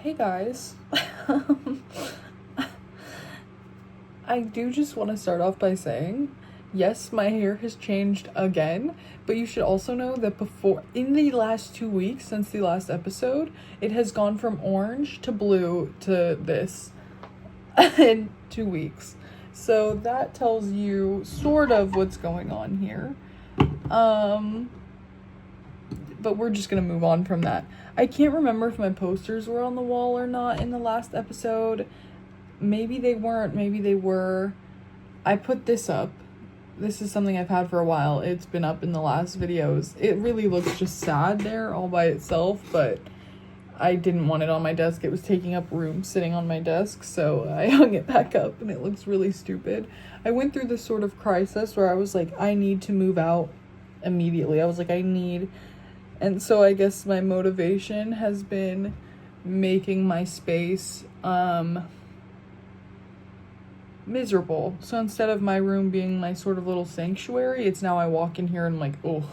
Hey guys. I do just want to start off by saying, yes, my hair has changed again, but you should also know that in the last 2 weeks since the last episode, it has gone from orange to blue to this in 2 weeks. So that tells you sort of what's going on here. But we're just gonna move on from that. I can't remember if my posters were on the wall or not in the last episode. Maybe they weren't, maybe they were. I put this up. This is something I've had for a while. It's been up in the last videos. It really looks just sad there all by itself, but I didn't want it on my desk. It was taking up room sitting on my desk, so I hung it back up and it looks really stupid. I went through this sort of crisis where I was like, I need to move out immediately. I was like, and so I guess my motivation has been making my space miserable. So instead of my room being my sort of little sanctuary, it's now I walk in here and I'm like, oh,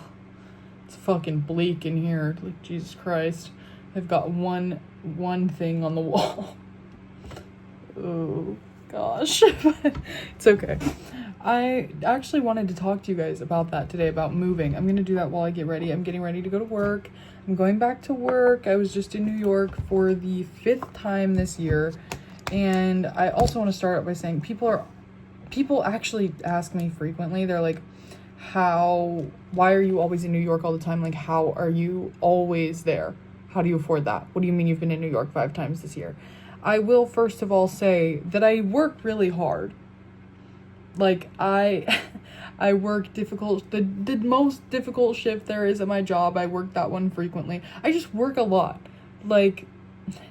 it's fucking bleak in here. Like, Jesus Christ. I've got one thing on the wall. Oh, gosh. It's okay. I actually wanted to talk to you guys about that today, about moving. I'm going to do that while I get ready. I'm getting ready to go to work. I'm going back to work. I was just in New York for the 5th time this year. And I also want to start out by saying people actually ask me frequently. They're like, why are you always in New York all the time? Like, how are you always there? How do you afford that? What do you mean you've been in New York 5 times this year? I will first of all say that I work really hard. Like, I work the most difficult shift there is at my job. I work that one frequently. I just work a lot. Like,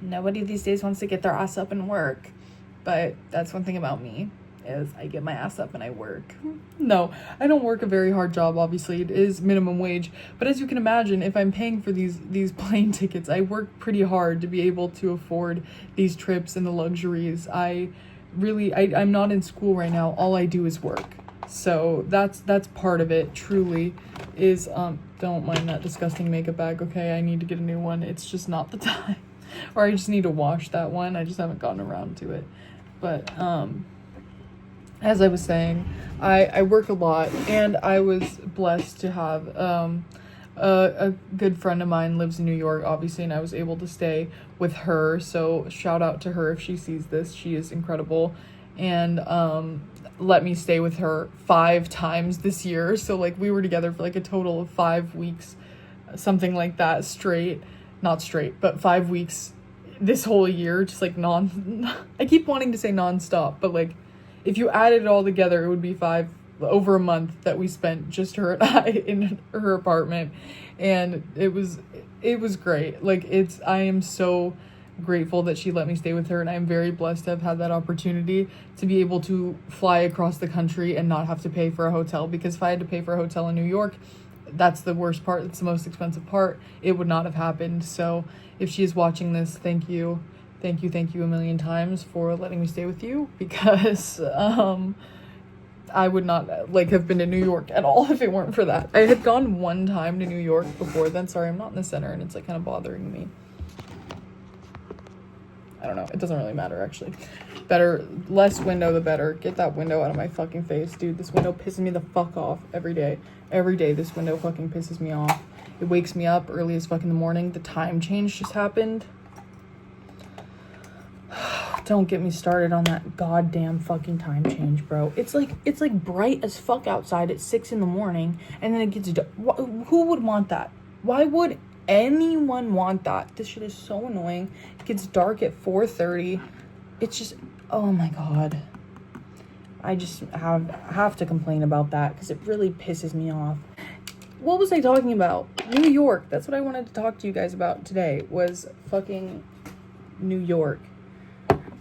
nobody these days wants to get their ass up and work. But that's one thing about me, is I get my ass up and I work. No, I don't work a very hard job, obviously. It is minimum wage. But as you can imagine, if I'm paying for these plane tickets, I work pretty hard to be able to afford these trips and the luxuries. I'm not in school right now. All I do is work. So that's part of it, truly, is, don't mind that disgusting makeup bag, okay? I need to get a new one. It's just not the time. Or I just need to wash that one. I just haven't gotten around to it. But, as I was saying, I work a lot, and I was blessed to have, a good friend of mine lives in New York, obviously, and I was able to stay with her. So shout out to her if she sees this. She is incredible, and let me stay with her 5 times this year. So like we were together for like a total of 5 weeks, something like that, not straight, but 5 weeks this whole year, just like I keep wanting to say non-stop, but like if you added it all together, it would be over a month that we spent, just her and I, in her apartment. And it was great. Like, I am so grateful that she let me stay with her, and I'm very blessed to have had that opportunity to be able to fly across the country and not have to pay for a hotel, because if I had to pay for a hotel in New York, that's the worst part. It's the most expensive part. It would not have happened. So if she is watching this, thank you a million times for letting me stay with you, because I would not have been to New York at all if it weren't for that. I had gone 1 time to New York before then. Sorry, I'm not in the center and it's like kind of bothering me. I don't know. It doesn't really matter, actually. Less window the better. Get that window out of my fucking face, dude. This window pisses me the fuck off every day. Every day this window fucking pisses me off. It wakes me up early as fuck in the morning. The time change just happened. Don't get me started on that goddamn fucking time change, bro. It's like bright as fuck outside at 6 in the morning, and then it gets dark. Who would want that? Why would anyone want that? This shit is so annoying. It gets dark at 4:30. It's just, oh my god. I just have to complain about that, because it really pisses me off. What was I talking about? New York. That's what I wanted to talk to you guys about today, was fucking New York.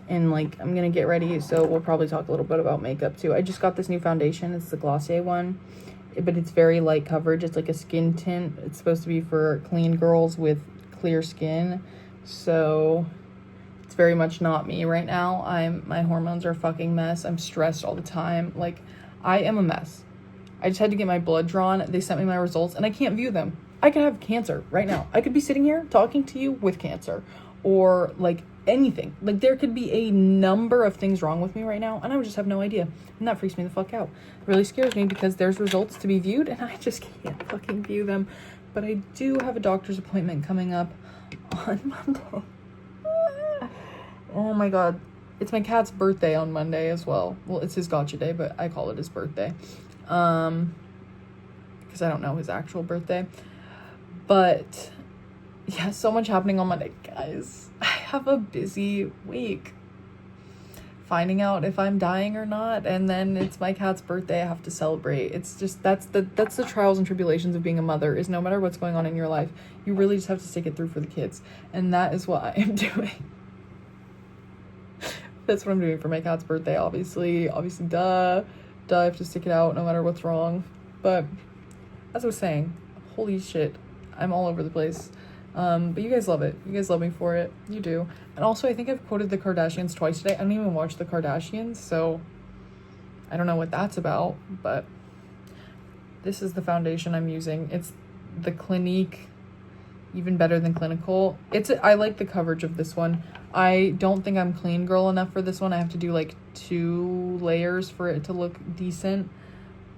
And like, I'm gonna get ready, so we'll probably talk a little bit about makeup too. I just got this new foundation. It's the Glossier one, but it's very light coverage. It's like a skin tint. It's supposed to be for clean girls with clear skin. So it's very much not me right now. My hormones are a fucking mess. I'm stressed all the time. Like, I am a mess. I just had to get my blood drawn. They sent me my results and I can't view them. I could have cancer right now. I could be sitting here talking to you with cancer, or like anything. Like, there could be a number of things wrong with me right now, and I would just have no idea. And that freaks me the fuck out. It really scares me because there's results to be viewed, and I just can't fucking view them. But I do have a doctor's appointment coming up on Monday. Oh my god. It's my cat's birthday on Monday as well. Well, it's his gotcha day, but I call it his birthday. Because I don't know his actual birthday. But yeah, so much happening on Monday, guys. I have a busy week. Finding out if I'm dying or not, and then it's my cat's birthday. I have to celebrate. It's just that's the trials and tribulations of being a mother. Is no matter what's going on in your life, you really just have to stick it through for the kids, and that is what I am doing. That's what I'm doing for my cat's birthday. Obviously, duh. I have to stick it out no matter what's wrong. But as I was saying, holy shit, I'm all over the place. But you guys love it. You guys love me for it. You do. And also, I think I've quoted the Kardashians twice today. I don't even watch the Kardashians, so I don't know what that's about. But this is the foundation I'm using. It's the Clinique, even better than Clinical. I like the coverage of this one. I don't think I'm clean girl enough for this one. I have to do like 2 layers for it to look decent.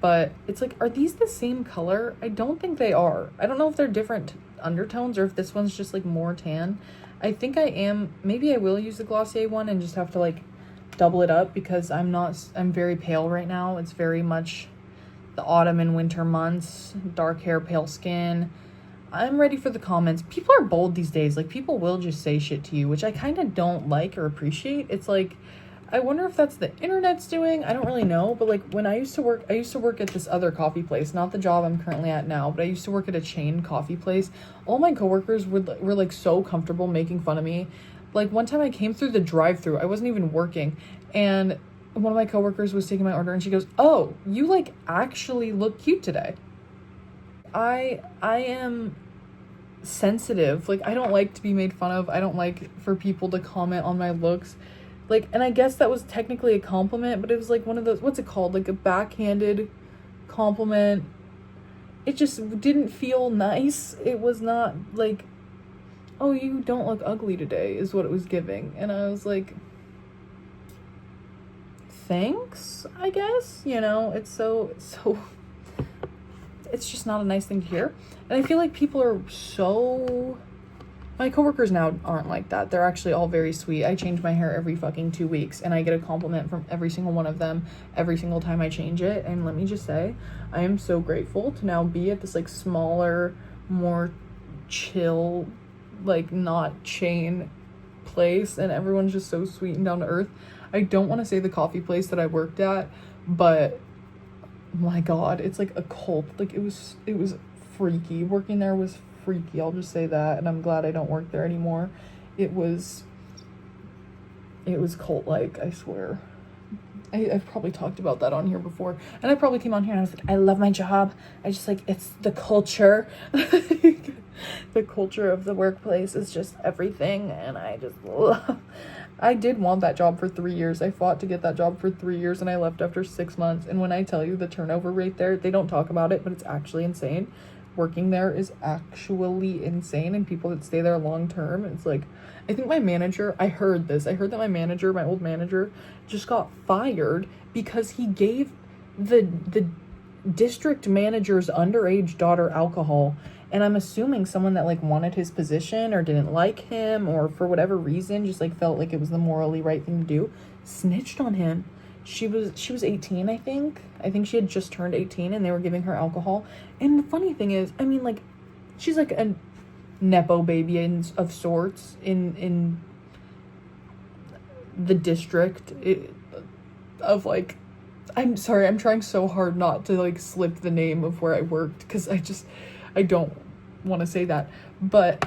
But it's like, are these the same color? I don't think they are. I don't know if they're different undertones or if this one's just like more tan. I think I am. Maybe I will use the Glossier one and just have to like double it up because I'm very pale right now. It's very much the autumn and winter months, dark hair, pale skin. I'm ready for the comments. People are bold these days. Like, people will just say shit to you, which I kind of don't like or appreciate. It's like, I wonder if that's the internet's doing. I don't really know. But like, when I used to work at this other coffee place, not the job I'm currently at now, but I used to work at a chain coffee place. All my coworkers were like so comfortable making fun of me. Like, one time I came through the drive-thru. I wasn't even working. And one of my coworkers was taking my order and she goes, "Oh, you like actually look cute today." I am sensitive. Like, I don't like to be made fun of. I don't like for people to comment on my looks. Like, and I guess that was technically a compliment, but it was like one of those, what's it called? Like a backhanded compliment. It just didn't feel nice. It was not like, "Oh, you don't look ugly today," is what it was giving. And I was like, thanks, I guess. You know, it's so it's just not a nice thing to hear. And I feel like people are so... My coworkers now aren't like that. They're actually all very sweet. I change my hair every fucking 2 weeks, and I get a compliment from every single one of them every single time I change it. And let me just say, I am so grateful to now be at this like smaller, more chill, like not chain place, and everyone's just so sweet and down to earth. I don't want to say the coffee place that I worked at, but my god, it's like a cult. Like, it was freaky. Working there was freaky, I'll just say that, and I'm glad I don't work there anymore. It was cult-like, I swear. I've probably talked about that on here before, and I probably came on here and I was like, I love my job. I just like, it's the culture. The culture of the workplace is just everything, and I just love... I did want that job for 3 years. I fought to get that job for 3 years, and I left after 6 months. And when I tell you the turnover rate there, they don't talk about it, but it's actually insane. Working there is actually insane, and people that stay there long term, it's like, I think my manager, I heard that my manager, my old manager, just got fired because he gave the district manager's underage daughter alcohol. And I'm assuming someone that like wanted his position or didn't like him, or for whatever reason just like felt like it was the morally right thing to do, snitched on him. She was 18, I think she had just turned 18, and they were giving her alcohol. And the funny thing is, I mean, like, she's like a nepo baby of sorts in the district of like, I'm sorry, I'm trying so hard not to like slip the name of where I worked, because I don't want to say that, but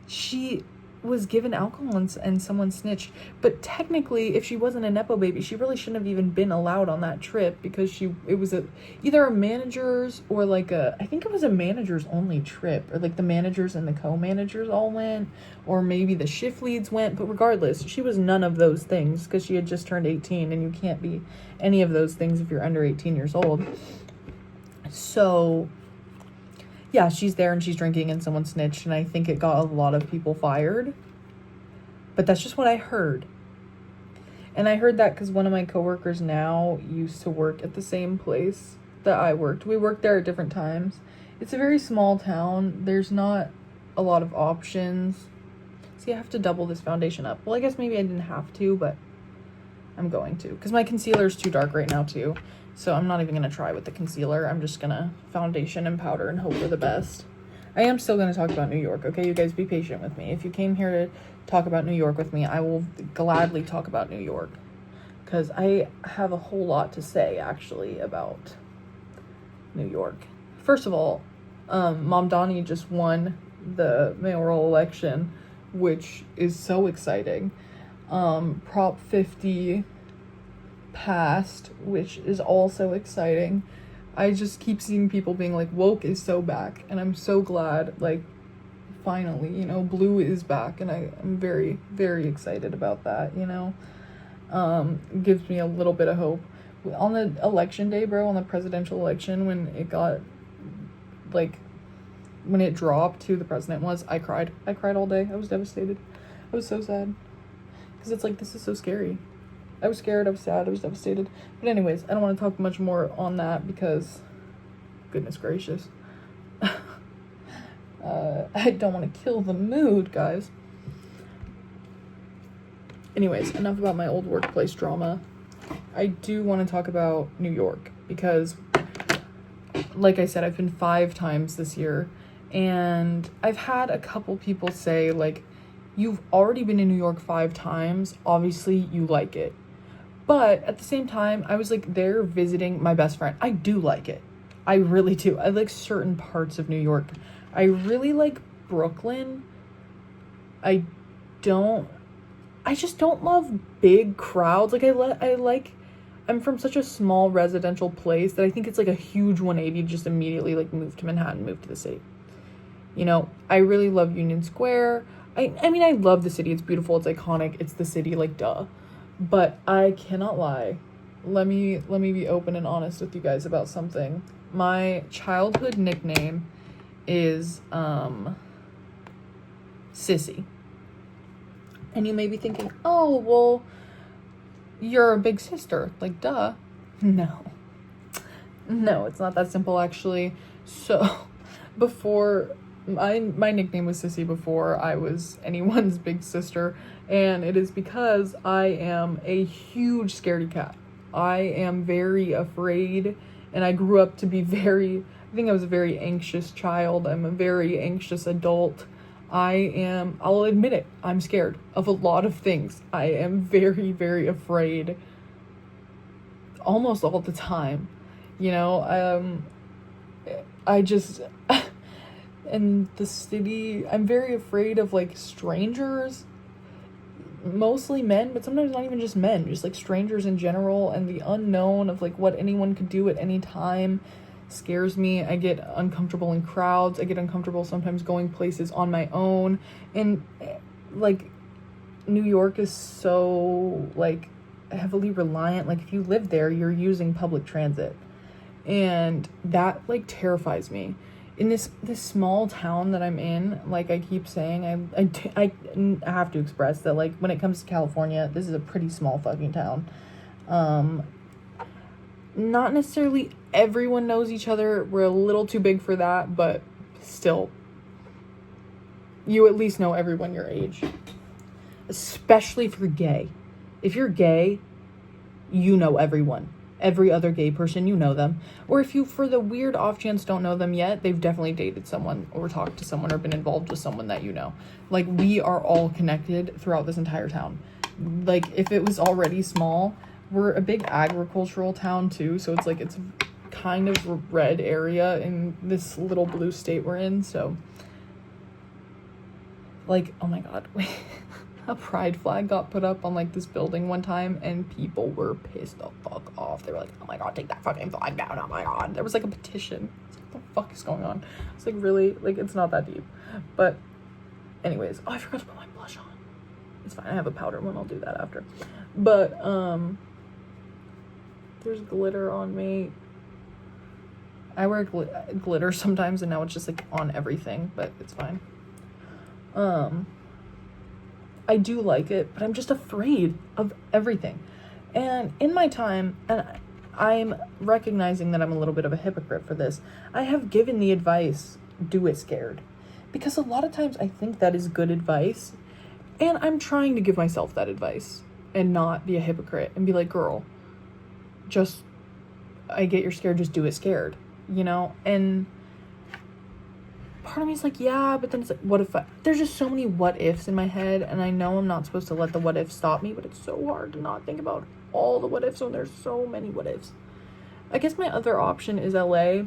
she was given alcohol and someone snitched. But technically, if she wasn't a nepo baby, she really shouldn't have even been allowed on that trip, because it was either a manager's or like I think it was a manager's only trip, or like the managers and the co-managers all went, or maybe the shift leads went. But regardless, she was none of those things, because she had just turned 18, and you can't be any of those things if you're under 18 years old. So yeah, she's there and she's drinking, and someone snitched, and I think it got a lot of people fired. But that's just what I heard. And I heard that because one of my coworkers now used to work at the same place that I worked. We worked there at different times. It's a very small town. There's not a lot of options. See, I have to double this foundation up. Well, I guess maybe I didn't have to, but I'm going to. Because my concealer is too dark right now, too. So I'm not even going to try with the concealer. I'm just going to foundation and powder and hope for the best. I am still going to talk about New York, okay? You guys be patient with me. If you came here to talk about New York with me, I will gladly talk about New York. Because I have a whole lot to say, actually, about New York. First of all, Mom Donnie just won the mayoral election, which is so exciting. Prop 50 passed, which is also exciting. I just keep seeing people being like, woke is so back, and I'm so glad, like, finally, you know, blue is back, and I'm very, very excited about that, you know. Gives me a little bit of hope. On the election day, bro, on the presidential election, when it got, like, when it dropped who the president was, I cried all day. I was devastated. I was so sad, because it's like, this is so scary. I was scared, I was sad, I was devastated. But anyways, I don't want to talk much more on that because, goodness gracious. I don't want to kill the mood, guys. Anyways, enough about my old workplace drama. I do want to talk about New York because, like I said, I've been 5 times this year. And I've had a couple people say, like, you've already been in New York 5 times. Obviously, you like it. But at the same time, I was like there visiting my best friend. I do like it. I really do. I like certain parts of New York. I really like Brooklyn. I just don't love big crowds. Like I'm from such a small residential place that I think it's like a huge 180 to just immediately like move to Manhattan, move to the city. You know, I really love Union Square. I mean, I love the city. It's beautiful. It's iconic. It's the city, like, duh. But I cannot lie. Let me be open and honest with you guys about something. My childhood nickname is Sissy. And you may be thinking, oh, well, you're a big sister. Like, duh. No, it's not that simple, actually. So, before, my nickname was Sissy before I was anyone's big sister. And it is because I am a huge scaredy cat. I am very afraid, and I grew up to be I think I was a very anxious child. I'm a very anxious adult. I'll admit it, I'm scared of a lot of things. I am very, very afraid almost all the time. You know, I just, in the city, I'm very afraid of, like, strangers. Mostly men, but sometimes not even just men, just like strangers in general, and the unknown of like what anyone could do at any time scares me. I get uncomfortable in crowds. I get uncomfortable sometimes going places on my own. And like New York is so like heavily reliant. Like if you live there, you're using public transit, and that like terrifies me. In this small town that I'm in, like I keep saying, I have to express that, like, when it comes to California, this is a pretty small fucking town. Not necessarily everyone knows each other. We're a little too big for that, but still, you at least know everyone your age. Especially if you're gay. If you're gay, you know everyone. Every other gay person, you know them. Or if you, for the weird off chance, don't know them yet, they've definitely dated someone or talked to someone or been involved with someone that you know. Like, we are all connected throughout this entire town. Like, if it was already small, we're a big agricultural town too, so it's like, it's kind of a red area in this little blue state we're in, so. Like, oh my god, a pride flag got put up on like this building one time, and people were pissed the fuck off. They were like, oh my god, take that fucking flag down, oh my god. There was like a petition. It's like, what the fuck is going on? It's like, really, like, it's not that deep. But anyways, oh, I forgot to put my blush on. It's fine, I have a powder one, I'll do that after. But there's glitter on me. I wear glitter sometimes, and now it's just like on everything, but it's fine. I do like it, but I'm just afraid of everything. And in my time, and I'm recognizing that I'm a little bit of a hypocrite for this, I have given the advice, do it scared. Because a lot of times I think that is good advice, and I'm trying to give myself that advice and not be a hypocrite and be like, girl, just, I get you're scared, just do it scared, you know? And part of me is like, yeah, but then it's like, what if there's just so many what ifs in my head, and I know I'm not supposed to let the what ifs stop me, but it's so hard to not think about all the what ifs when there's so many what ifs. I guess my other option is LA.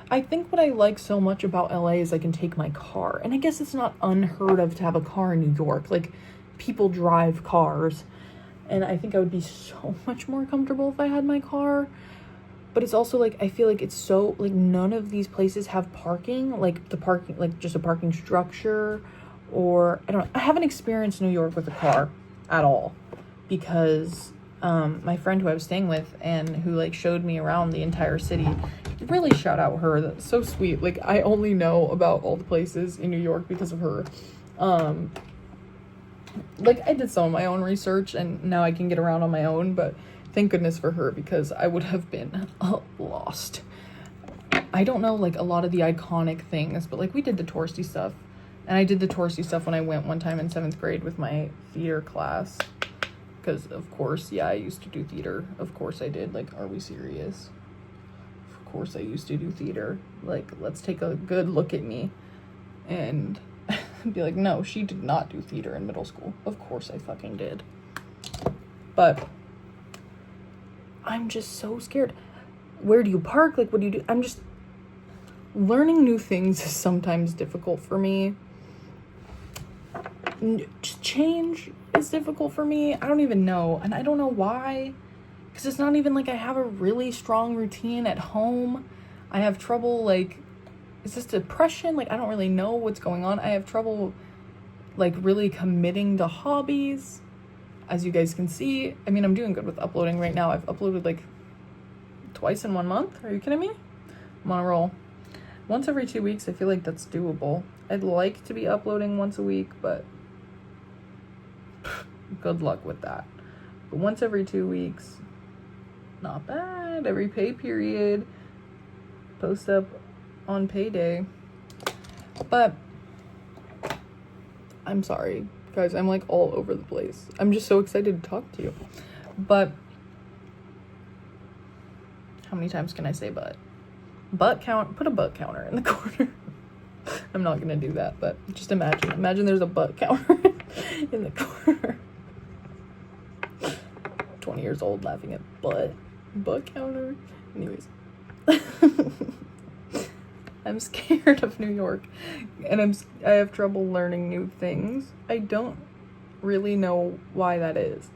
I think what I like so much about LA is I can take my car, and I guess it's not unheard of to have a car in New York. Like, people drive cars, and I think I would be so much more comfortable if I had my car. But it's also like, I feel like it's so, like, none of these places have parking, like the parking, like just a parking structure, or I don't know. I haven't experienced New York with a car at all, because my friend who I was staying with and who like showed me around the entire city, really shout out her, that's so sweet. Like, I only know about all the places in New York because of her. Like, I did some of my own research and now I can get around on my own, but thank goodness for her, because I would have been lost. I don't know, like, a lot of the iconic things, but, like, we did the touristy stuff. And I did the touristy stuff when I went one time in 7th grade with my theater class. Because, of course, yeah, I used to do theater. Of course I did. Like, are we serious? Of course I used to do theater. Like, let's take a good look at me. And be like, no, she did not do theater in middle school. Of course I fucking did. But I'm just so scared. Where do you park? Like, what do you do? I'm just, learning new things is sometimes difficult for me. Change is difficult for me. I don't even know. And I don't know why. Because it's not even like I have a really strong routine at home. I have trouble, like, is this depression? Like, I don't really know what's going on. I have trouble, like, really committing to hobbies. As you guys can see, I mean, I'm doing good with uploading right now. I've uploaded, like, twice in 1 month. Are you kidding me? I'm on a roll. Once every 2 weeks, I feel like that's doable. I'd like to be uploading once a week, but good luck with that. But once every 2 weeks, not bad. Every pay period, post up on payday. But I'm sorry, guys, I'm like all over the place. I'm just so excited to talk to you. But how many times can I say but? Butt count, put a butt counter in the corner. I'm not gonna do that, but just imagine there's a butt counter in the corner. 20 years old laughing at butt counter. Anyways. I'm scared of New York, and I have trouble learning new things. I don't really know why that is.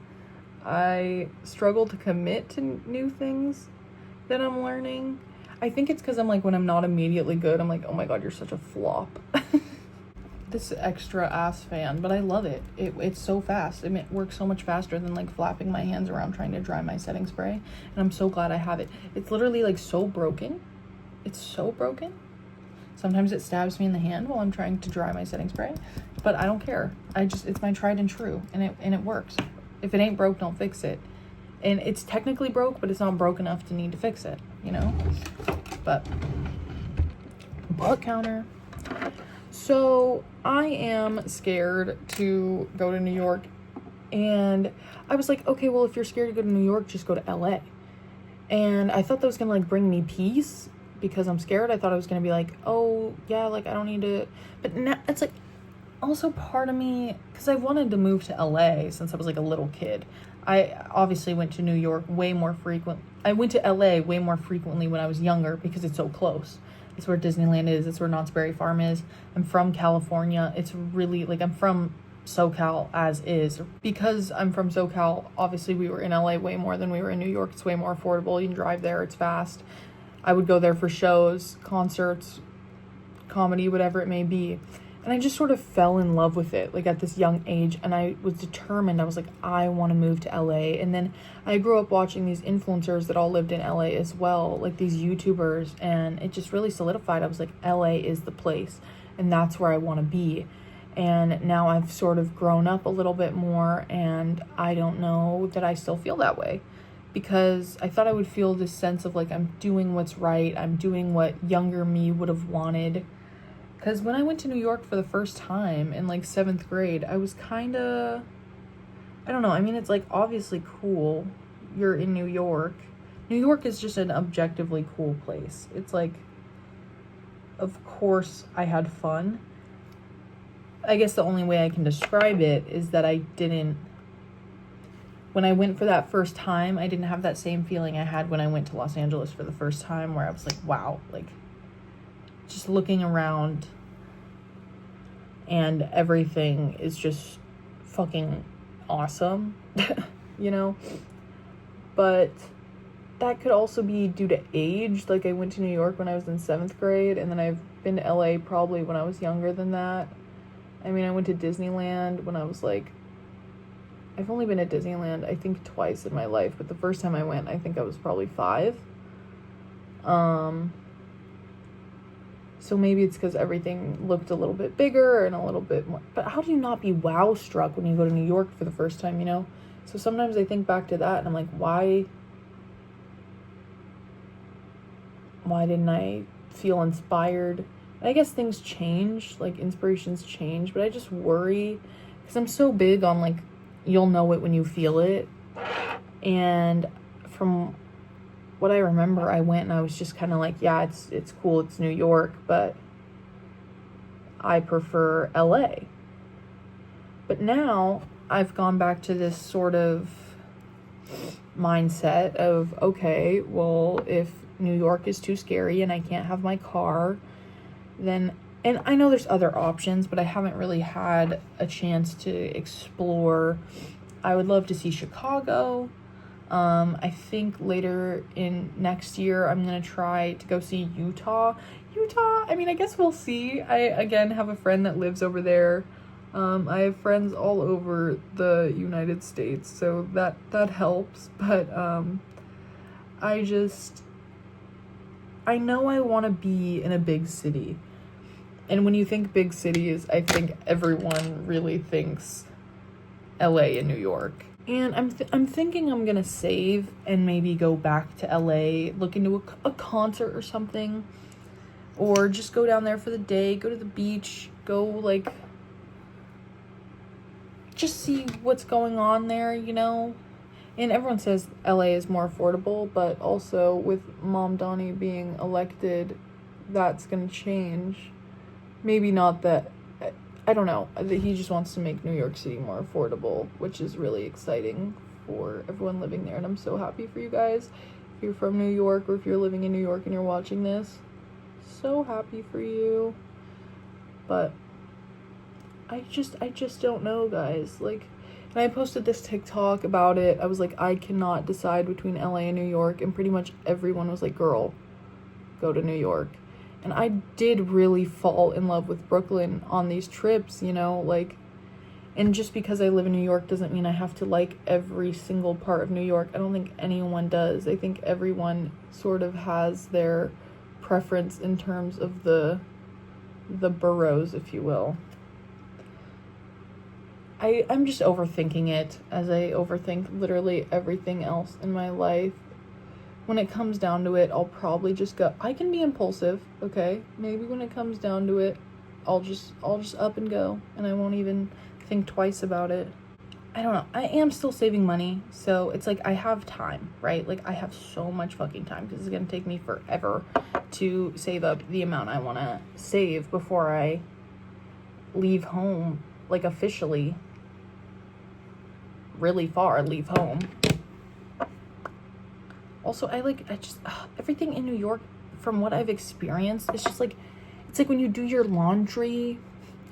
I struggle to commit to new things that I'm learning. I think it's because I'm like, when I'm not immediately good, I'm like, oh my god, you're such a flop. This extra ass fan, but I love it. It's so fast. It works so much faster than like flapping my hands around trying to dry my setting spray. And I'm so glad I have it. It's literally like so broken. It's so broken. Sometimes it stabs me in the hand while I'm trying to dry my setting spray, but I don't care. It's my tried and true, and it works. If it ain't broke, don't fix it. And it's technically broke, but it's not broke enough to need to fix it, you know? But butt counter. So I am scared to go to New York, and I was like, okay, well, if you're scared to go to New York, just go to LA. And I thought that was gonna like bring me peace, because I'm scared. I thought I was gonna be like, oh yeah, like I don't need to, but now it's like also part of me, because I wanted to move to LA since I was like a little kid. I obviously went to New York way more frequent. I went to LA way more frequently when I was younger because it's so close. It's where Disneyland is. It's where Knott's Berry Farm is. I'm from California. It's really like, I'm from SoCal as is. Because I'm from SoCal, obviously we were in LA way more than we were in New York. It's way more affordable. You can drive there. It's fast. I would go there for shows, concerts, comedy, whatever it may be. And I just sort of fell in love with it, like at this young age. And I was determined. I was like, I want to move to LA. And then I grew up watching these influencers that all lived in LA as well, like these YouTubers. And it just really solidified. I was like, LA is the place. And that's where I want to be. And now I've sort of grown up a little bit more, and I don't know that I still feel that way, because I thought I would feel this sense of like I'm doing what's right, I'm doing what younger me would have wanted. Because when I went to New York for the first time in like 7th grade, I was kind of, I don't know, I mean, it's like obviously cool, you're in New York. New York is just an objectively cool place. It's like, of course I had fun. I guess the only way I can describe it is that when I went for that first time, I didn't have that same feeling I had when I went to Los Angeles for the first time, where I was like, wow, like, just looking around and everything is just fucking awesome, you know? But that could also be due to age. Like, I went to New York when I was in 7th grade, and then I've been to LA probably when I was younger than that. I mean, I went to Disneyland when I was like, I've only been at Disneyland, I think, twice in my life, but the first time I went, I think I was probably 5. So maybe it's because everything looked a little bit bigger and a little bit more, but how do you not be wow struck when you go to New York for the first time, you know? So sometimes I think back to that and I'm like, why didn't I feel inspired? I guess things change, like inspirations change, but I just worry because I'm so big on like, you'll know it when you feel it. And from what I remember, I went and I was just kind of like, yeah, it's cool, it's New York, but I prefer LA. But now I've gone back to this sort of mindset of, okay, well, if New York is too scary and I can't have my car, then, and I know there's other options, but I haven't really had a chance to explore. I would love to see Chicago. I think later in next year, I'm going to try to go see Utah. I mean, I guess we'll see. I, again, have a friend that lives over there. I have friends all over the United States, so that helps. But, I know I want to be in a big city. And when you think big cities, I think everyone really thinks LA and New York. And I'm thinking I'm going to save and maybe go back to LA, look into a concert or something. Or just go down there for the day, go to the beach, go like, just see what's going on there, you know? And everyone says LA is more affordable, but also with Mom Donnie being elected, that's going to change. Maybe not that, I don't know, he just wants to make New York City more affordable, which is really exciting for everyone living there, and I'm so happy for you guys. If you're from New York, or if you're living in New York and you're watching this, so happy for you. But I just don't know, guys. Like, and I posted this TikTok about it. I was like, I cannot decide between LA and New York, and pretty much everyone was like, girl, go to New York. And I did really fall in love with Brooklyn on these trips, you know, like, and just because I live in New York doesn't mean I have to like every single part of New York. I don't think anyone does. I think everyone sort of has their preference in terms of the boroughs, if you will. I'm just overthinking it, as I overthink literally everything else in my life. When it comes down to it, I'll probably just go. I can be impulsive, okay? Maybe when it comes down to it, I'll just up and go, and I won't even think twice about it. I don't know. I am still saving money, so it's like I have time, right? Like, I have so much fucking time, because it's gonna take me forever to save up the amount I want to save before I leave home, like, officially really far leave home. Also, everything in New York, from what I've experienced, it's just like, it's like when you do your laundry,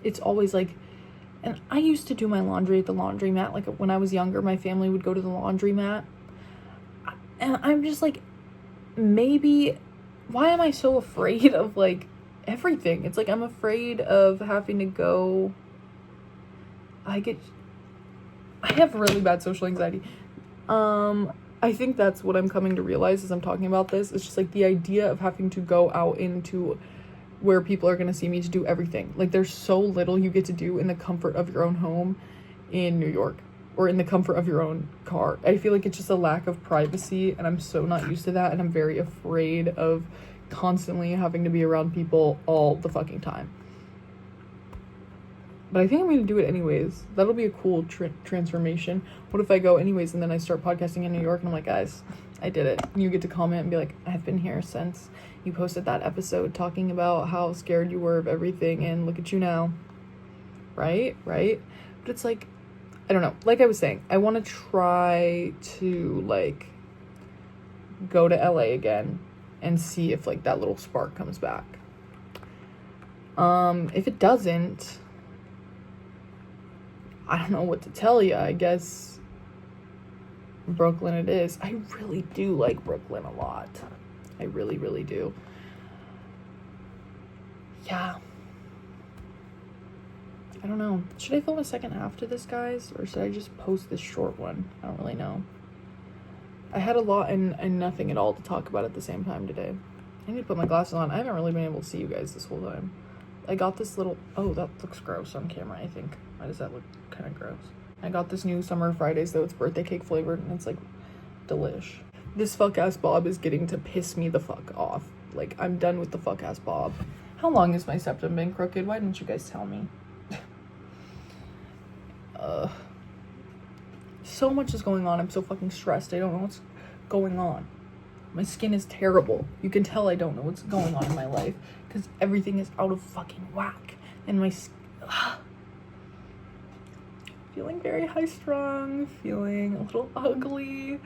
it's always like, and I used to do my laundry at the laundromat. Like, when I was younger, my family would go to the laundromat. And I'm just like, maybe, why am I so afraid of, like, everything? It's like, I'm afraid of having to go, I have really bad social anxiety. I think that's what I'm coming to realize as I'm talking about this. It's just like the idea of having to go out into where people are going to see me to do everything. Like, there's so little you get to do in the comfort of your own home in New York, or in the comfort of your own car. I feel like it's just a lack of privacy, and I'm so not used to that, and I'm very afraid of constantly having to be around people all the fucking time. But I think I'm going to do it anyways. That'll be a cool transformation. What if I go anyways and then I start podcasting in New York and I'm like, guys, I did it. And you get to comment and be like, I've been here since you posted that episode talking about how scared you were of everything, and look at you now. Right? But it's like, I don't know. Like I was saying, I want to try to, like, go to LA again and see if, like, that little spark comes back. If it doesn't, I don't know what to tell you. I guess Brooklyn it is. I really do like Brooklyn a lot. I really, really do. Yeah. I don't know. Should I film a second half to this, guys? Or should I just post this short one? I don't really know. I had a lot and nothing at all to talk about at the same time today. I need to put my glasses on. I haven't really been able to see you guys this whole time. I got this little... Oh, that looks gross on camera, I think. Why does that look kind of gross? I got this new Summer Fridays, though. It's birthday cake flavored, and it's, like, delish. This fuck-ass Bob is getting to piss me the fuck off. Like, I'm done with the fuck-ass Bob. How long has my septum been crooked? Why didn't you guys tell me? So much is going on. I'm so fucking stressed. I don't know what's going on. My skin is terrible. You can tell I don't know what's going on in my life because everything is out of fucking whack. And my feeling very high strung, feeling a little ugly.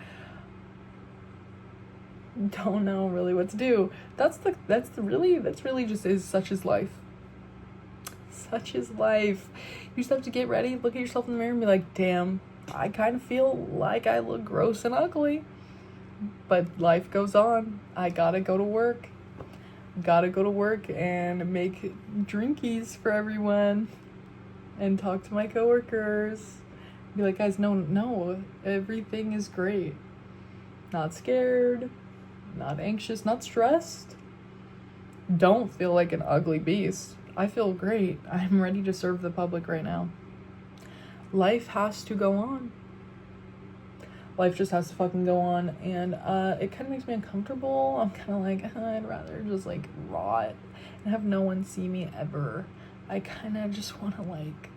Don't know really what to do. That's really just is such is life. Such is life. You just have to get ready, look at yourself in the mirror and be like, damn, I kind of feel like I look gross and ugly. But life goes on. I gotta go to work. Gotta go to work and make drinkies for everyone. And talk to my coworkers. Be like, guys, no, everything is great. Not scared. Not anxious. Not stressed. Don't feel like an ugly beast. I feel great. I'm ready to serve the public right now. Life has to go on. Life just has to fucking go on, and it kind of makes me uncomfortable. I'm kind of like, I'd rather just, like, rot and have no one see me ever. I kind of just want to, like,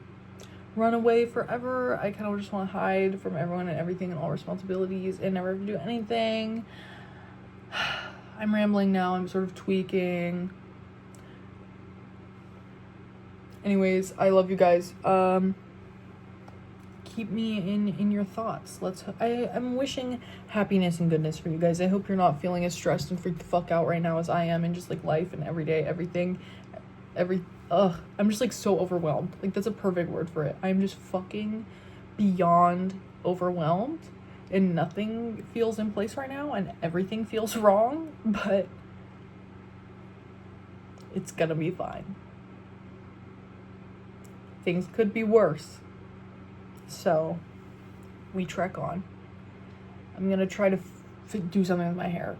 run away forever. I kind of just want to hide from everyone and everything and all responsibilities and never have to do anything. I'm rambling now. I'm sort of tweaking. Anyways, I love you guys. Keep me in your thoughts. I'm wishing happiness and goodness for you guys. I hope you're not feeling as stressed and freaked the fuck out right now as I am, and just like life and everyday everything. I'm just like so overwhelmed. Like, that's a perfect word for it. I'm just fucking beyond overwhelmed, and nothing feels in place right now, and everything feels wrong, but it's gonna be fine. Things could be worse. So, we trek on. I'm gonna try to do something with my hair.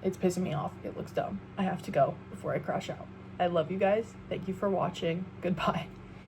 It's pissing me off. It looks dumb. I have to go before I crash out. I love you guys. Thank you for watching. Goodbye.